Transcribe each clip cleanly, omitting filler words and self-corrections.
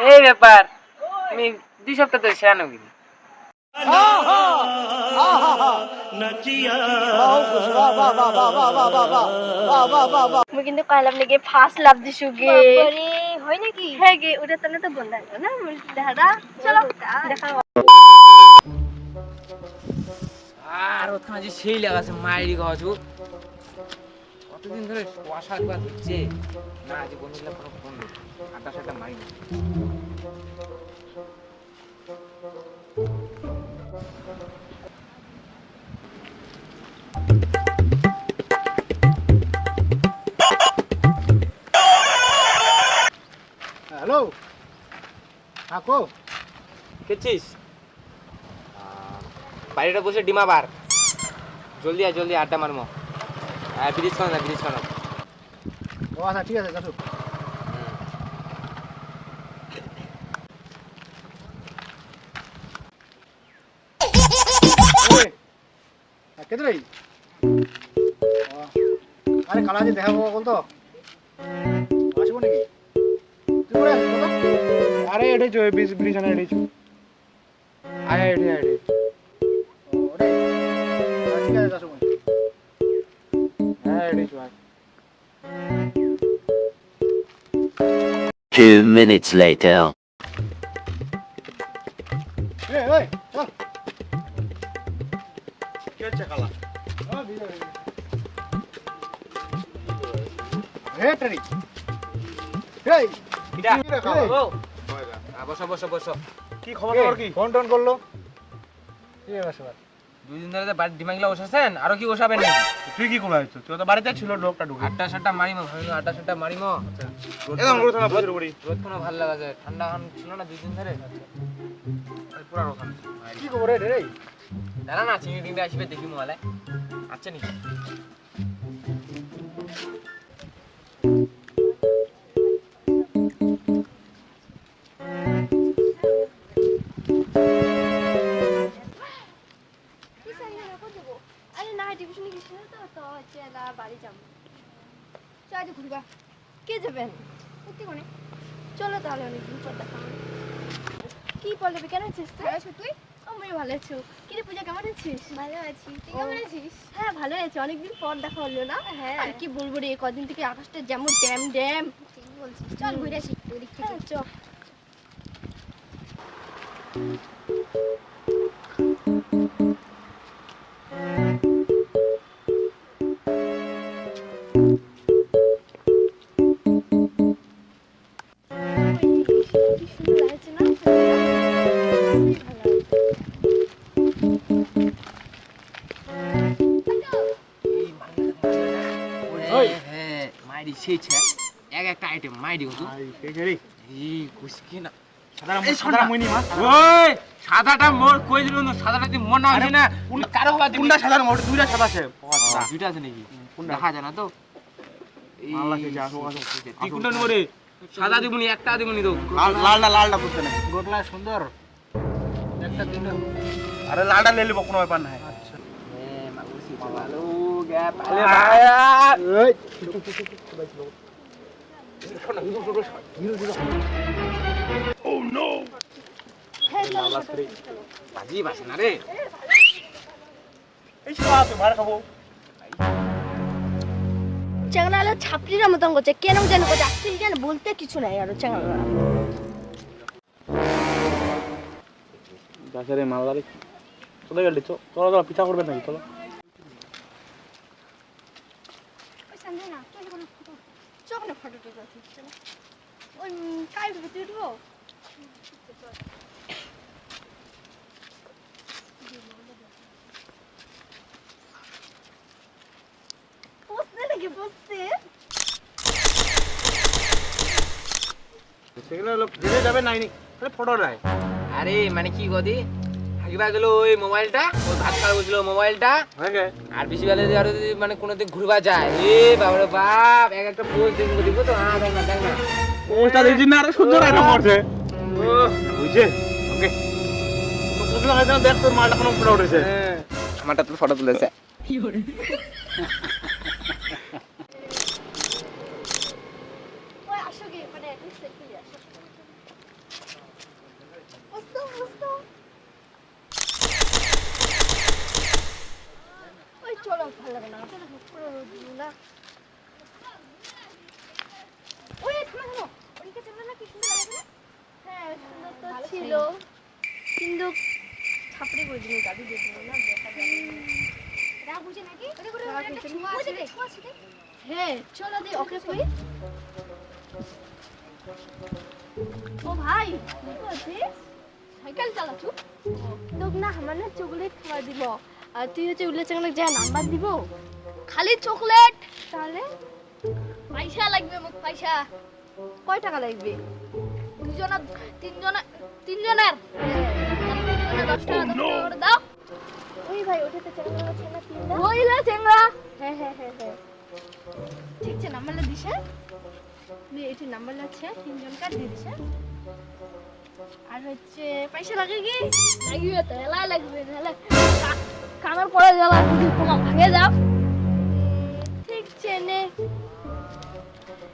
এই ব্যাপার আমি 2 সপ্তাহ ধরে সেরা নবি আমি কিন্তু কইলাম নাকি ফার্স্ট লাভ দিছু গে বাবারে হয় নাকি হ্যাঁ গে ওটা তনে তো বন্ধ আছে না দেখা চলো দেখা আর ওখানে যে সেই লাগাছে মাইরি গাছু কতদিন ধরে কুয়াশা কুয়া দিচ্ছে না আজ বন্ধুগুলো কোনো ফোন নেই আড্ডা সাড্ডা মারি না হ্যালো কাকু খেয়েছিস বাড়িটা বসে ডিমা বার জলদি আয় জলদি আড্ডা মারমো ব্রিজ খানো না ব্রিজ খানো ও আচ্ছা ঠিক আছে কাকু কেটে রে আরে কালাজি দেখা বল তো আসবো নাকি তুই করে আসবি তো আরে এটাই চো ব্রিজ আনা এটাই চো আয় এটাই এটাই ওরে ঠিক আছে আসবো হ্যাঁ এটাই চো আয় 2 minutes later. এই এই চল কি হচ্ছে কালা হেটরি এই কিরা কি রাখা ও বসো বসো বসো কি খবর খবর কি ফোন টোন করলো কি ব্যাপার 2 দিন ধরে বাড়ি ডিমাগুলো বসাছেন আরো কি বসাবেন নাকি তুই কি কোলা হইছো তুই তো বাড়িতে ছিল লোকটা ঢুকে আড্ডা সাড্ডা মারিমো ভাবিনো আড্ডা সাড্ডা মারিমো একদম রোদ না বসে পড়ি রোদ কোনো ভালো লাগাছে ঠান্ডা খান ছিল না 2 দিন ধরে পুরা রোদ কি খবর রে রে দাঁড়া না চিংড়ি টিংড়ি আসবে দেখি মোবাইলে আচ্ছা নি আরে না টিউশনে গেছিল তো হচ্ছে না বাড়ি যাব চাই ঘুরবা কে যাবেন সত্যি কোনে চলো তাহলে অনেকদিন পর দেখা হবে কি পল্লবী কেন আছিস ভালো আছো তুই আমি ভালো আছি কি রে পূজা কেমন আছিস ভালো আছি তুই কেমন আছিস হ্যাঁ ভালো আছি অনেকদিন পর দেখা হলো না হ্যাঁ আর কি বলবো রে কদিন থেকে আকাশটা যেমন ড্যাম ড্যাম ঠিক বলছিস চল ঘুরে আসি একটু ওদিক থেকে চল মাইরি সেই ছে এক একটা আইটেম মাইরি কত এই রে এই কুসকি না সাদা মইনি মা ওই সাদাটা মোর কই দিল না সাদাটা দি মন না হইছে না কারো হবা দিবি কুন্ডা সাদা মোট দুইটা সাদা আছে দুইটা আছে নাকি কোনটা? দেখা যায় না তো আল্লাহ কে যা হোক তুই কোনটা নরে সাদা দিবনি একটা দিবনি তো লালটা করতে নাই গোটলা সুন্দর একটা দিন আরে লালটা নিয়ে লিব কোনো ব্যাপার নাই আচ্ছা এ মাগুসি ভালো গে পালে এই বাজি বাসে না রে এই সব মার খাবো চ্যাংড়ালা ছাপড়ির মতন করছে কেন জানো করছে আসলে জানো বলতে কিছু নাই আর চ্যাংড়ালা গাছেরে মালদারে চলে গেল চলো পিঠা করবে নাকি চলো ওই সঙ্গে না চল কোনো ফটো চল না ফটো তুলতে চল ওই কাই ভিতরে উঠবো বসতে নাকি বসতে সেগুলো লোক যেতে যাবে নাই তাহলে ফটো নাই আরে মানে কি গদি থাকিবা গেল ওই মোবাইলটা ওই ভাত খাওয়া বসলো মোবাইলটা হয়ে গে আর বেশি বেলা আর যদি মানে কোনোদিন ঘুরবা যায় এ বাবারে বাপ এক একটা পোস্ট দিব তো দেখ না ওটা দেখি না আরো সুন্দর একটা পড়ছে ও বুঝছে ওকে তো বুঝলো না দেখ তোর মালটা কোনো ফটো উঠেছে আমারটা তো ফটো তুলেছে ওই আসো গে মানে একটা সেলফি আসো যাবে না না ওই থামো থামো ওইটা চেংড়া না কি সুন্দর লাগে না হ্যাঁ সুন্দর তো ছিল কিন্তু ছাপড়ি করে দিল গাড়ি দিয়ে দিল না দেখা যাবে রাগ বুঝে নাকি ওরে করে একটা ছোঁয়া আছে রে হ্যাঁ চলো দি ওকে কই ও ভাই কি করছিস সাইকেল চালাচ্ছ লোক না আমার না চকলেট খাওয়া দিব আর তুই হচ্ছে উল্লে চাকলে যা নাম্বার দিব খালি চকলেট তাহলে পয়সা লাগবে মোক পয়সা কয় টাকা লাগবে দুজনা তিনজনের 10 টাকা করে দাও ওই ভাই ওটাতে চেংড়া আছে না তিনটা ওইলা চেংড়া হ্যাঁ হ্যাঁ হ্যাঁ হ্যাঁ ঠিক আছে নাম্বারটা দিছ এটি নাম্বার আছে তিনজনকার দিয়ে দিছ আর হচ্ছে পয়সা লাগে কি লাগবে তো এলাই লাগবে তাহলে কামের পরে জ্বালা যদি তোমার ভাগে যাও ঠিক আছে নে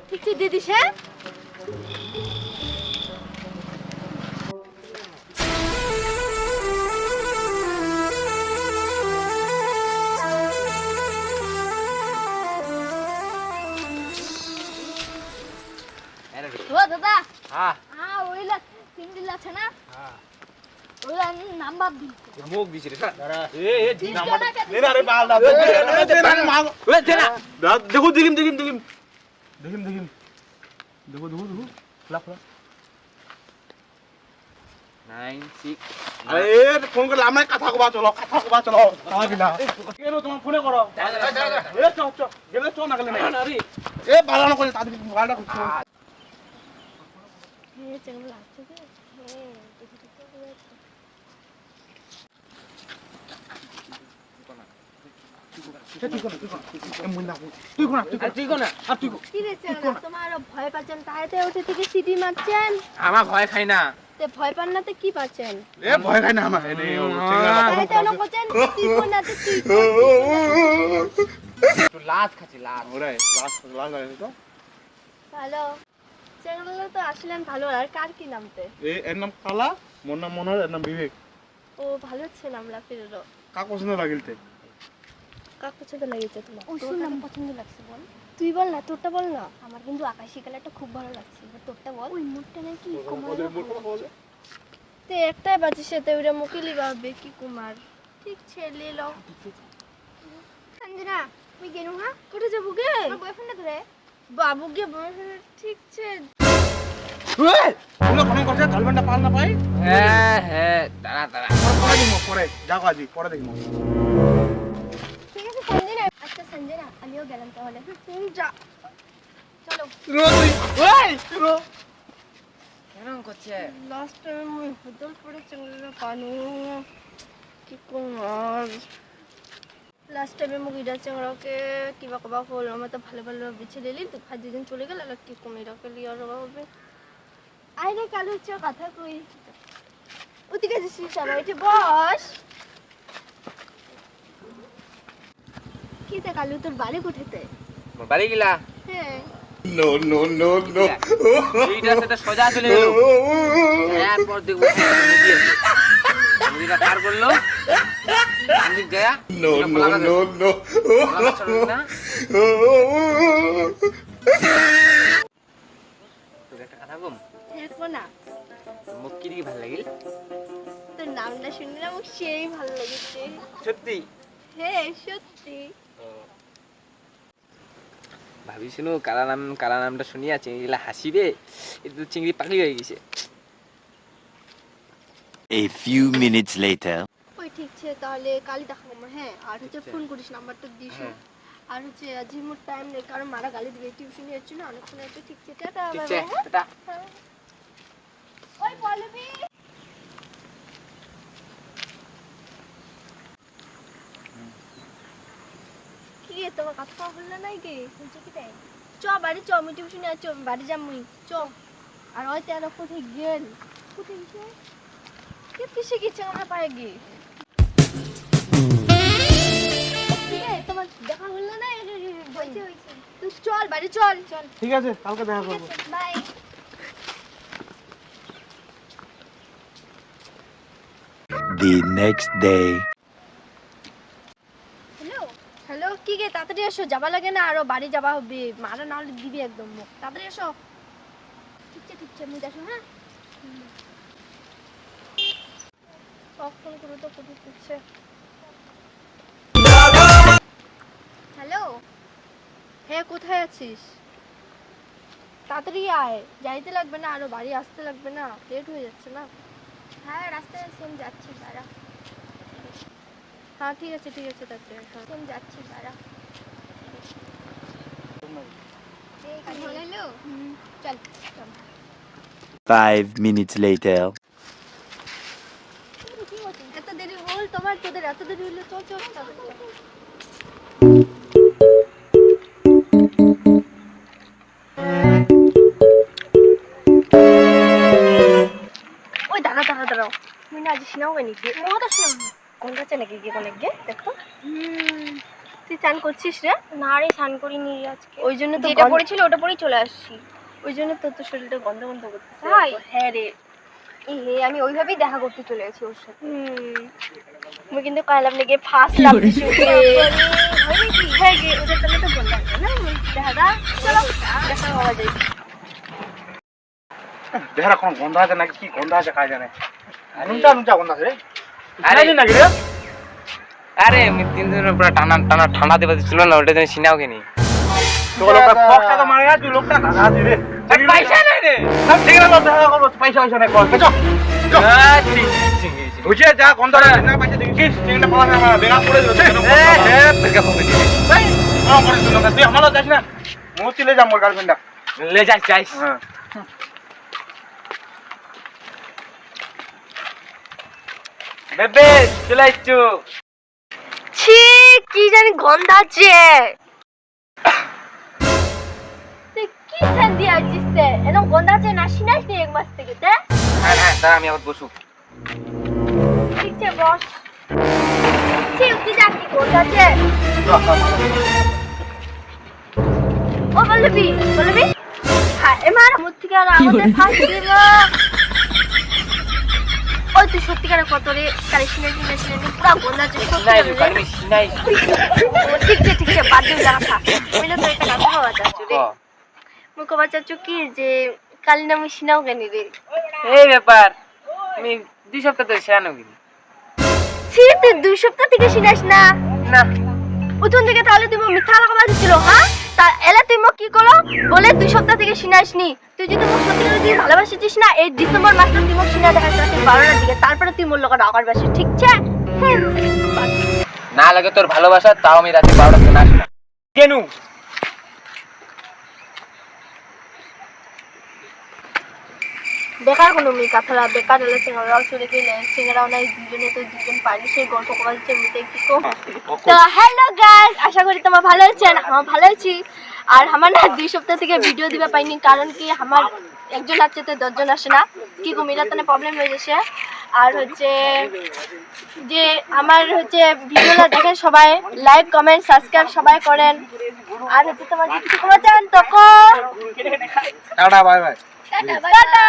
ঠিক আছে দিয়ে দিছ ও দাদা হ্যাঁ ওইলা তিন দিন আছে না ওইলা নাম্বার দিই মুখ দিছি রে দাঁড়া তিন জনা কে দে না রে বাল না দে না মাগ ওই দে না দেখো দেখিম দেখো খোলা 96 আরে ফোন করে আমরা কথা কবা চলো আমার বিনা কেন তোমার ফোনে করো এ চ গেলে চ না গেলে না এ বালানো করে তাদের বালটা করছো হ্যাঁ চেংড়া লাগছে যে হ্যাঁ দেখি তো হয়েছে কি রে চেংড়া তোমার ভয় পাচ্ছেন তাইতে উঠে থেকে সিটি মারছেন আমার ভয় খাই না তে ভয় পান না তে কি পাচ্ছেন এ ভয় খাই না আমার এনে তাইতে হলো কোচেন তুই কোন না তুই একটু লাজ খাচ্ছি লাজ ওরে লাস্ট লাগে তো ভালো চেংড়া তো আসলেন ভালো আর কার কি নামতে এর নাম কালা মোর নাম মনোহর এর নাম বিবেক ও ভালো হচ্ছে নামলা ফিরলো কাক পছন্দ লাগিলতে কাক পছন্দ লাগিয়েছে তোমার তোর নাম পছন্দ লাগছে বল তুই বল না তোরটা বল না আমার কিন্তু আকাশী কালারটা খুব ভালো লাগছে এবার তোরটা বল ওই মুখটা নাকি তে একটাই বাজে সাথে ওরা মুকিলি ভাবে কি কুমার ঠিক ছেলে লো সঞ্জনা তুই গেনু হ্যাঁ কোথায় যাবো গে আমার বয়ফ্রেন্ড ধরে বাবু গে বয়ফ্রেন্ড ঠিক আছে ওগুলো ফোন করছে গার্লফ্রেন্ডটা পাল না পাই হ্যাঁ দাঁড়া পরে যাও আজি পরে দেখবো ঠিক আছে সঞ্জনা আচ্ছা সঞ্জনা আমিও গেলাম তাহলে যা চলো কেন করছে লাস্ট টাইম আমি হোটেল পড়ে চেংড়া পানু কি কুমার লাস্ট টাইমে মোক ইডা চেংড়াকে কিবা কবা হল আমার তো ভালো ভালো বিছে লিলি তো ভাই দুদিন চলে গেল আর কি কুমিরাকে লিয়ার হবে আইরে কালু চ কথা কই ওদিকে যাচ্ছিস সবাই এটি বস কি তে কালু তোর বাড়ি কোথাতে বাড়ি গিলা হ্যাঁ এইটা সেটা সোজা চলে গেল এরপর দেখবো মুদিটা পার করলো আমি গয়া তোর একটা কথা কম দেখো না মুখ কি দিকে ভালো লাগিল তোর নামটা শুনলে আমার সেই ভালো লেগেছে সত্যি হ্যাঁ সত্যি ভাবিছিলো কালা নামটা শুনিয়া চিংড়িগুলা হাসিবে কিন্তু চিংড়ি পাগলি হয়ে গেছে A few minutes later. ওই ঠিক আছে তাহলে কালই দেখাবো আমার হ্যাঁ আর হচ্ছে ফোন করিস নাম্বারটা দিস আর হচ্ছে আজ মোর টাইম নেই কারণ মারা গালি দিবে টিউশনি হচ্ছে না অনেকক্ষণ আছে ঠিক আছে টাটা ঠিক বাই আছে বাই টাটা ওই পল্লবী কি রে তোমার কথা বললে নাই কি শুনছো কি তাই চ বাড়ি চ আমি টিউশনি আছি বাড়ি যাম মুই চ আর ওই তেরা কোথায় গেল কোথায় গেছে কে কিসে গেছে আমরা পায়ে গিয়ে তোমার দেখা হলো না হয়েছে তুই চল বাড়ি চল চল ঠিক আছে কালকে দেখা করবো bye The next day. Hello hello কি গে এসো, যাবা লাগে না, আরো বাড়ি যাবা হবে, মারা না হলে দিবি একদম মুখ। তাড়াতাড়ি এসো। ঠিক আছে মুখ দেখো। হ্যাঁ কখন করে তো কোথায় দিচ্ছে। হ্যালো, হ্যাঁ কোথায় আছিস? তাড়াতাড়ি আয়, যাইতে লাগবে না, আরো বাড়ি আসতে লাগবে না, লেট হয়ে যাচ্ছে না। হ্যাঁ রাস্তায় আছি, আমি যাচ্ছি, দাঁড়া। হ্যাঁ ঠিক আছে তাড়াতাড়ি, হ্যাঁ আমি যাচ্ছি, দাঁড়া। চল চল। 5 minutes later. এত দেরি হল তোমার? তোদের এত দেরি হলো? চল চল তাড়াতাড়ি চল। ওই দাঁড়া দাঁড়া দাঁড়াও, তুমি না আজ শোনাও নাকি? কথা শোনাও কোন কাছে নাকি গিয়ে কোন গে দেখো। তুই চান করছিস রে? না রে, স্নান করিনি আজকে। ওই জন্য তো যেটা পড়েছিল ওটা পরেই চলে আসছি। ওই জন্য তো তোর শরীরটা গন্ধ গন্ধ করতেছে। তাই? হ্যাঁ রে। হে আমি ওইভাবেই দেখা করতে চলে গেছি ওর সাথে। আমি কিন্তু কইলাম নাকি ফার্স্ট লাভ দিছি ওকে। হ্যাঁ গে, ওদের তাহলে তো বললাম না দেখা দা। চলো দেখা হওয়া যায়। দেহরা কোন গন্ধ আছে নাকি কি গন্ধ আছে কাজ জানে। নুনটা নুনটা গন্ধ আছে রে। আরে আরে নাকি রে? আরে আমি 3 দিন ধরে পুরো টানা টানা ঠান্ডা দেবা ছিল না, ওটা জন্য সিনাও কেনি। তো লোকটা ফকটা তো মারে তুই লোকটা দাদা দিবে। পয়সা নাই রে। সব ঠিক আছে দেখা করব, পয়সা পয়সা নাই কর। চল বুঝে যা গন্ধ আছে না পয়সা দিবি কি চিংড়া পাওয়া না বেগা পড়ে যাবে। তোকে হবে ভাই আমার করে দিল তুই আমারও যাস না। মুতি ले जा মোর গার্লফ্রেন্ডটা। ले যাইস। হ্যাঁ বেবে চলে আইছো। ছি কি জানি গন্ধ আছে। তুই কি সেন দিয়া আসছিস? এরকম গন্ধ আছে না শিনাইস নি এক মাস থেকে তে? হ্যাঁ দাঁড়া আমি আবার বসু। ঠিক আছে বস। ছি কি জানি গন্ধ আছে। ও বলবি হ্যাঁ এমার মুতিকে আর আমাদের ফাঁস দিব। ওই তুই সত্যিকারে কত রে কালেকশনে পুরো গন্ধ আছে। নাই রে কালমি সিনাই। ঠিক আছে বাদ দিও জায়গা থাক। আমি তো একটা কথা হওয়া যাচ্ছে রে। মুই কবা চাচ্ছু কি যে কালি না মুই সিনাও কেনি রে। এই ব্যাপার আমি 2 সপ্তাহ ধরে সিনানো কিনি। ছি তুই 2 সপ্তাহ থেকে সিনাস না? না উঠুন থেকে তাহলে তুমি মিথ্যা কথা বলছিল। হ্যাঁ তা এলা তুই মোক কি করো বলে 2 সপ্তাহ থেকে সিনাস নি? তুই যদি মোক সত্যি তুই ভালোবাসিস না এই ডিসেম্বর মাসে তুই মোক সিনা দেখাইছ রাতে 12টার দিকে, তারপরে তুই মোর লগত আকার বাসি ঠিক আছে? না লাগে তোর ভালোবাসা তাও আমি রাতে 12টা থেকে আসি না। কেন বেকার কোনো মেয়ে কথাটা বেকার হলে সিঙ্গারাও চলে গেলে সিঙ্গারাও নাই, দুজনে তো দুজন পারি সেই গল্প করছে মিটে কি কো। তো হ্যালো গাইস, আশা করি তোমরা ভালো আছেন। আমি ভালো আছি। আর আমার না 2 সপ্তাহ থেকে ভিডিও দিবা পাইনি, কারণ কি আমার একজন আছে তো 10 জন আসে না কি গো, মেয়েরা তো প্রবলেম হয়ে যাচ্ছে। আর হচ্ছে যে আমার হচ্ছে ভিডিওটা দেখেন সবাই, লাইক কমেন্ট সাবস্ক্রাইব সবাই করেন। আর হচ্ছে তোমার যদি কিছু কমা চান তখন টাটা বাই বাই। টাটা।